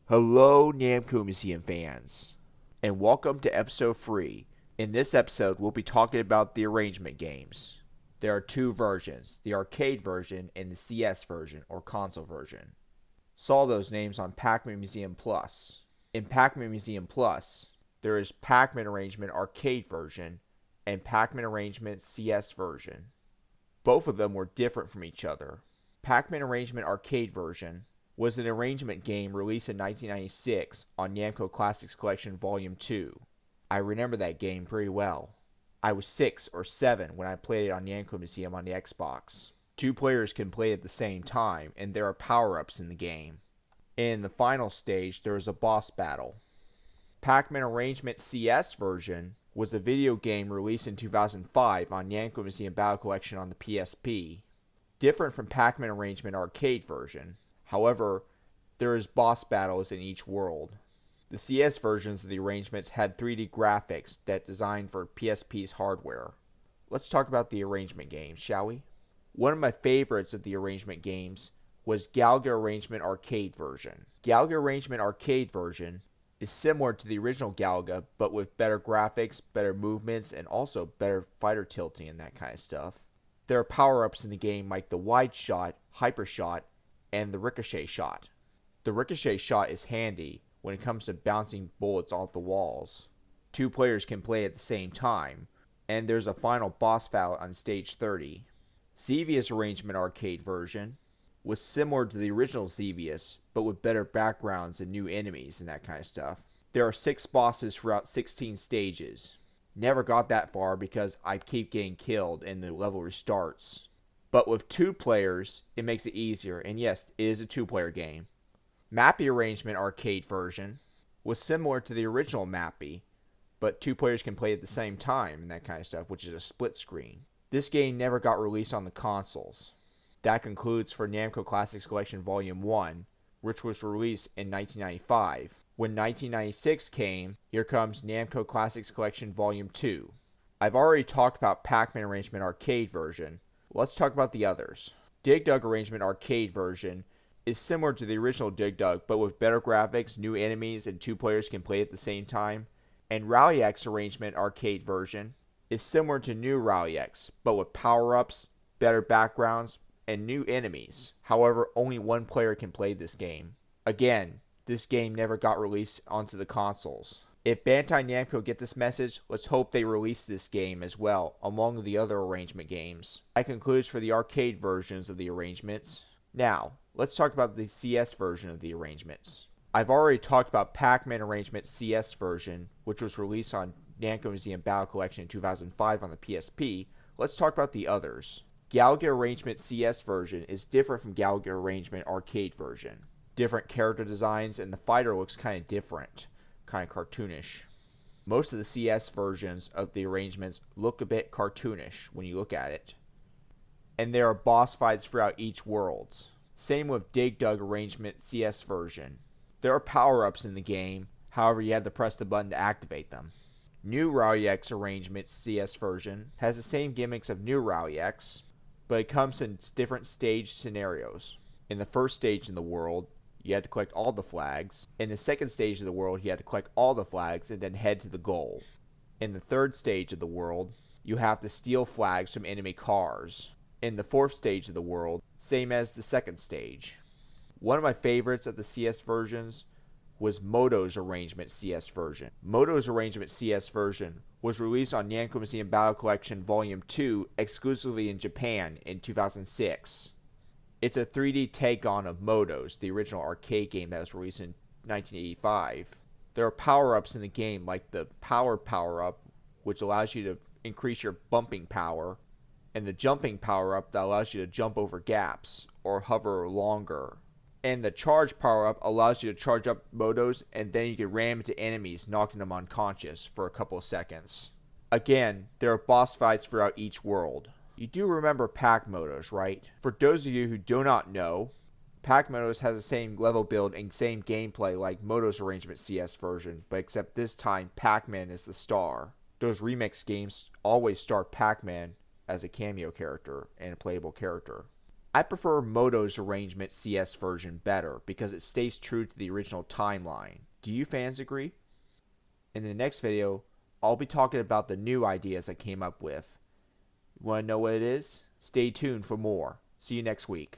Hello, Namco Museum fans, and welcome to episode 3. In this episode, we'll be talking about the arrangement games. There are two versions, the arcade version and the CS version, or console version. Saw those names on Pac-Man Museum Plus. In Pac-Man Museum Plus, there is Pac-Man Arrangement Arcade version and Pac-Man Arrangement CS version. Both of them were different from each other. Pac-Man Arrangement Arcade version was an arrangement game released in 1996 on Namco Classic Collection Volume 2. I remember that game pretty well. I was 6 or 7 when I played it on Namco Museum on the Xbox. Two players can play at the same time, and there are power-ups in the game. In the final stage, there is a boss battle. Pac-Man Arrangement CS version was a video game released in 2005 on Namco Museum Battle Collection on the PSP. Different from Pac-Man Arrangement Arcade version, however, there is boss battles in each world. The CS versions of the arrangements had 3D graphics that designed for PSP's hardware. Let's talk about the arrangement games, shall we? One of my favorites of the arrangement games was Galaga Arrangement Arcade version. Galaga Arrangement Arcade version is similar to the original Galaga, but with better graphics, better movements, and also better fighter tilting and that kind of stuff. There are power-ups in the game like the wide shot, hyper shot, and the ricochet shot. The ricochet shot is handy when it comes to bouncing bullets off the walls. Two players can play at the same time, and there's a final boss battle on stage 30. Xevious Arrangement Arcade version was similar to the original Xevious, but with better backgrounds and new enemies and that kind of stuff. There are 6 bosses throughout 16 stages. Never got that far because I keep getting killed and the level restarts. But with 2 players, it makes it easier, and yes, it is a 2-player game. Mappy Arrangement Arcade version was similar to the original Mappy, but 2 players can play at the same time and that kind of stuff, which is a split screen. This game never got released on the consoles. That concludes for Namco Classic Collection Volume 1, which was released in 1995. When 1996 came, here comes Namco Classics Collection Volume 2. I've already talked about Pac-Man Arrangement Arcade version. Let's talk about the others. Dig Dug Arrangement Arcade version is similar to the original Dig Dug, but with better graphics, new enemies, and 2 players can play at the same time. And Rally X Arrangement Arcade version is similar to new Rally X, but with power-ups, better backgrounds, and new enemies. However, only 1 player can play this game. Again, this game never got released onto the consoles. If Bandai Namco get this message, let's hope they release this game as well, among the other arrangement games. That concludes for the arcade versions of the arrangements. Now, let's talk about the CS version of the arrangements. I've already talked about Pac-Man Arrangement CS version, which was released on Namco Museum Battle Collection in 2005 on the PSP. Let's talk about the others. Galaga Arrangement CS version is different from Galaga Arrangement Arcade version. Different character designs, and the fighter looks kind of different. Kind of cartoonish. Most of the CS versions of the arrangements look a bit cartoonish when you look at it. And there are boss fights throughout each world. Same with Dig Dug Arrangement CS version. There are power-ups in the game, however you have to press the button to activate them. New Rally X Arrangement CS version has the same gimmicks of New Rally X, but it comes in different stage scenarios. In the first stage in the world, you had to collect all the flags. In the second stage of the world, you had to collect all the flags and then head to the goal. In the third stage of the world, you have to steal flags from enemy cars. In the fourth stage of the world, same as the second stage. One of my favorites of the CS versions was Moto's Arrangement CS version. Moto's Arrangement CS version was released on Namco Museum Battle Collection Volume 2 exclusively in Japan in 2006. It's a 3D take-on of Moto's, the original arcade game that was released in 1985. There are power-ups in the game, like the power-up, which allows you to increase your bumping power, and the jumping power-up that allows you to jump over gaps, or hover longer. And the charge power-up allows you to charge up Motos, and then you can ram into enemies, knocking them unconscious for a couple of seconds. Again, there are boss fights throughout each world. You do remember Pac-Motos, right? For those of you who do not know, Pac-Motos has the same level build and same gameplay like Moto's Arrangement CS version, but except this time Pac-Man is the star. Those remix games always start Pac-Man as a cameo character and a playable character. I prefer Moto's arrangement CS version better because it stays true to the original timeline. Do you fans agree? In the next video, I'll be talking about the new ideas I came up with. You want to know what it is? Stay tuned for more. See you next week.